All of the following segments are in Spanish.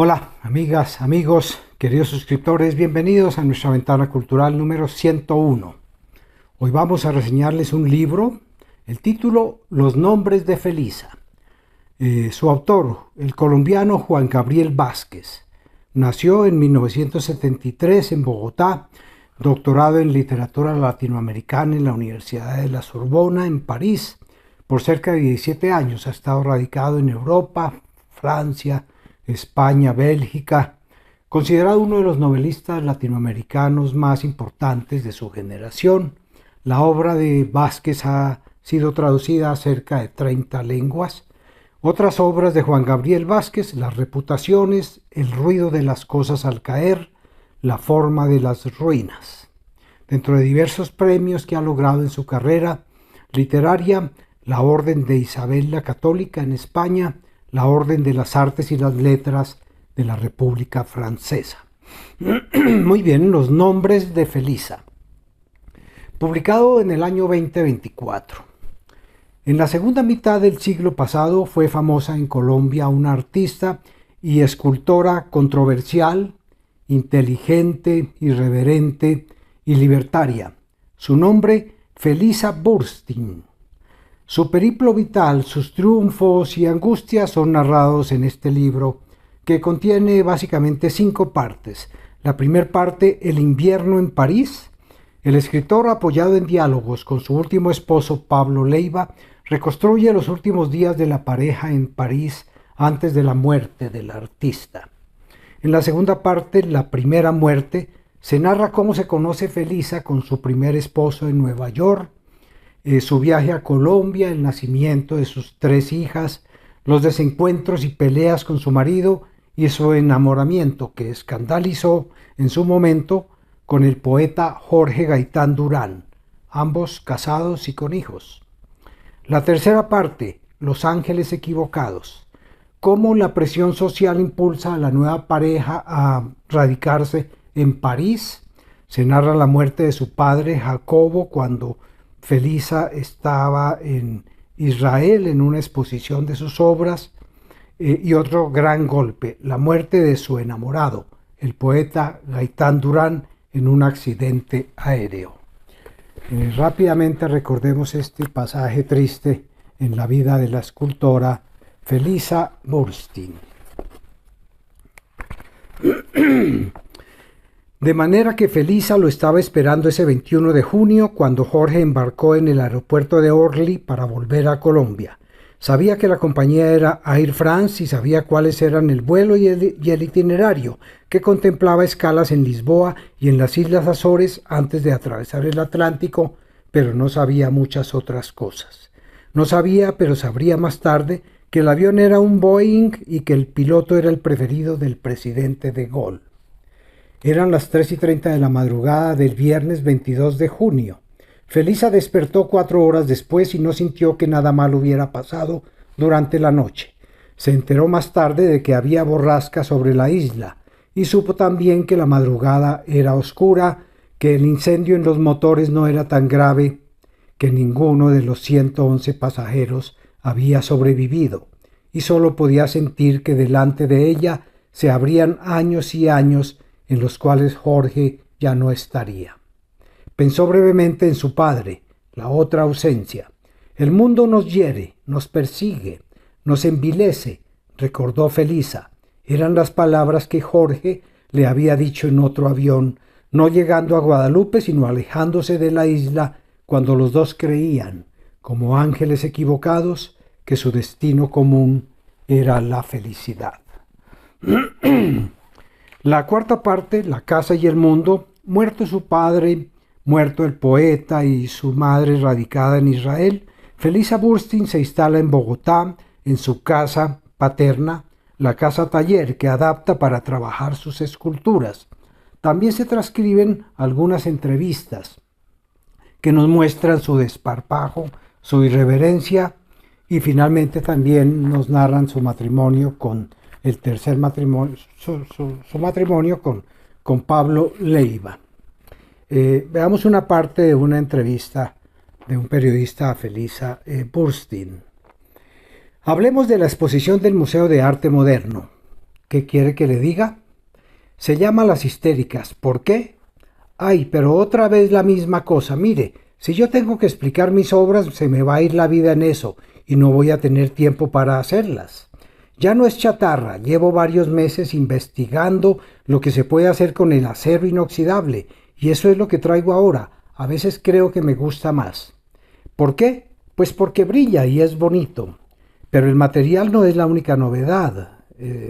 Hola, amigas, amigos, queridos suscriptores, bienvenidos a nuestra ventana cultural número 101. Hoy vamos a reseñarles un libro, el título Los nombres de Felisa. Su autor, el colombiano Juan Gabriel Vázquez, nació en 1973 en Bogotá, doctorado en literatura latinoamericana en la Universidad de la Sorbona en París. Por cerca de 17 años ha estado radicado en Europa, Francia, España, Bélgica, considerado uno de los novelistas latinoamericanos más importantes de su generación. La obra de Vázquez ha sido traducida a cerca de 30 lenguas. Otras obras de Juan Gabriel Vázquez: Las reputaciones, El ruido de las cosas al caer, La forma de las ruinas. Dentro de diversos premios que ha logrado en su carrera literaria, la Orden de Isabel la Católica en España, la Orden de las Artes y las Letras de la República Francesa. Muy bien, Los nombres de Felisa. Publicado en el año 2024. En la segunda mitad del siglo pasado fue famosa en Colombia una artista y escultora controversial, inteligente, irreverente y libertaria. Su nombre, Felisa Burstyn. Su periplo vital, sus triunfos y angustias son narrados en este libro, que contiene básicamente 5 partes. La primera parte, El invierno en París. El escritor, apoyado en diálogos con su último esposo Pablo Leiva, reconstruye los últimos días de la pareja en París antes de la muerte del artista. En la segunda parte, La primera muerte, se narra cómo se conoce Felisa con su primer esposo en Nueva York, su viaje a Colombia, el nacimiento de sus 3 hijas, los desencuentros y peleas con su marido y su enamoramiento, que escandalizó en su momento con el poeta Jorge Gaitán Durán, ambos casados y con hijos. La tercera parte, Los ángeles equivocados, cómo la presión social impulsa a la nueva pareja a radicarse en París. Se narra la muerte de su padre Jacobo cuando Felisa estaba en Israel en una exposición de sus obras, y otro gran golpe, la muerte de su enamorado, el poeta Gaitán Durán, en un accidente aéreo. Rápidamente recordemos este pasaje triste en la vida de la escultora Felisa Burstyn. De manera que Felisa lo estaba esperando ese 21 de junio cuando Jorge embarcó en el aeropuerto de Orly para volver a Colombia. Sabía que la compañía era Air France y sabía cuáles eran el vuelo y el itinerario, que contemplaba escalas en Lisboa y en las Islas Azores antes de atravesar el Atlántico, pero no sabía muchas otras cosas. No sabía, pero sabría más tarde, que el avión era un Boeing y que el piloto era el preferido del presidente de Gaulle. Eran las 3:30 de la madrugada del viernes 22 de junio. Felisa despertó 4 horas después y no sintió que nada malo hubiera pasado durante la noche. Se enteró más tarde de que había borrasca sobre la isla y supo también que la madrugada era oscura, que el incendio en los motores no era tan grave, que ninguno de los 111 pasajeros había sobrevivido y solo podía sentir que delante de ella se abrían años y años en los cuales Jorge ya no estaría. Pensó brevemente en su padre, la otra ausencia. El mundo nos hiere, nos persigue, nos envilece, recordó Felisa. Eran las palabras que Jorge le había dicho en otro avión, no llegando a Guadalupe, sino alejándose de la isla, cuando los dos creían, como ángeles equivocados, que su destino común era la felicidad. La cuarta parte, La casa y el mundo, muerto su padre, muerto el poeta y su madre radicada en Israel, Felisa Burstyn se instala en Bogotá, en su casa paterna, la casa taller que adapta para trabajar sus esculturas. También se transcriben algunas entrevistas que nos muestran su desparpajo, su irreverencia y finalmente también nos narran su matrimonio con el tercer matrimonio, su matrimonio con Pablo Leiva. Veamos una parte de una entrevista de un periodista a Felisa Burstyn. Hablemos de la exposición del Museo de Arte Moderno. ¿Qué quiere que le diga? Se llama Las Histéricas. ¿Por qué? Ay, pero otra vez la misma cosa. Mire, si yo tengo que explicar mis obras, se me va a ir la vida en eso y no voy a tener tiempo para hacerlas. Ya no es chatarra, llevo varios meses investigando lo que se puede hacer con el acero inoxidable y eso es lo que traigo ahora. A veces creo que me gusta más. ¿Por qué? Pues porque brilla y es bonito. Pero el material no es la única novedad,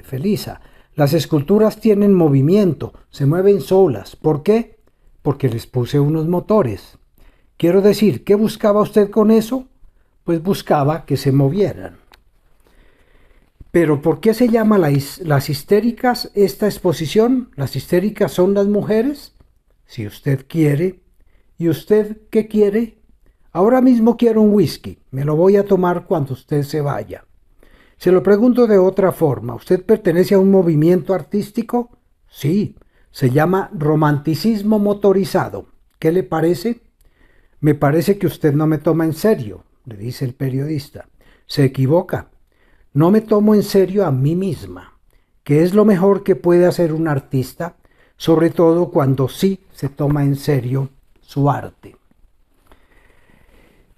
Felisa. Las esculturas tienen movimiento, se mueven solas. ¿Por qué? Porque les puse unos motores. Quiero decir, ¿qué buscaba usted con eso? Pues buscaba que se movieran. Pero ¿por qué se llama Las Histéricas esta exposición? ¿Las histéricas son las mujeres? Si usted quiere. ¿Y usted qué quiere? Ahora mismo quiero un whisky. Me lo voy a tomar cuando usted se vaya. Se lo pregunto de otra forma. ¿Usted pertenece a un movimiento artístico? Sí. Se llama romanticismo motorizado. ¿Qué le parece? Me parece que usted no me toma en serio, le dice el periodista. Se equivoca. No me tomo en serio a mí misma, que es lo mejor que puede hacer un artista, sobre todo cuando sí se toma en serio su arte.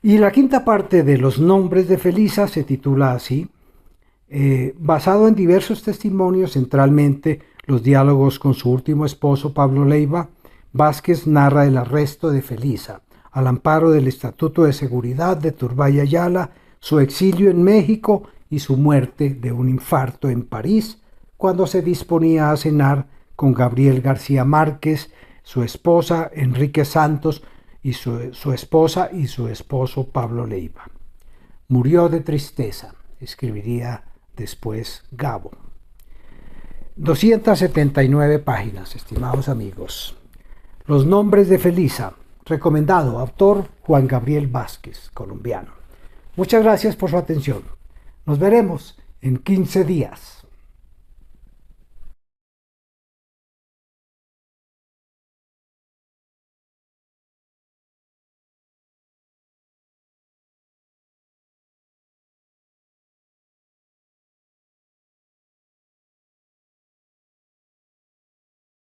Y la quinta parte de Los nombres de Felisa se titula así, basado en diversos testimonios, centralmente los diálogos con su último esposo Pablo Leiva. Vázquez narra el arresto de Felisa, al amparo del Estatuto de Seguridad de Turbay Ayala, su exilio en México y su muerte de un infarto en París, cuando se disponía a cenar con Gabriel García Márquez, su esposa Enrique Santos y su esposa y su esposo Pablo Leiva. Murió de tristeza, escribiría después Gabo. 279 páginas, estimados amigos. Los nombres de Felisa, recomendado, autor Juan Gabriel Vázquez, colombiano. Muchas gracias por su atención. Nos veremos en 15 días.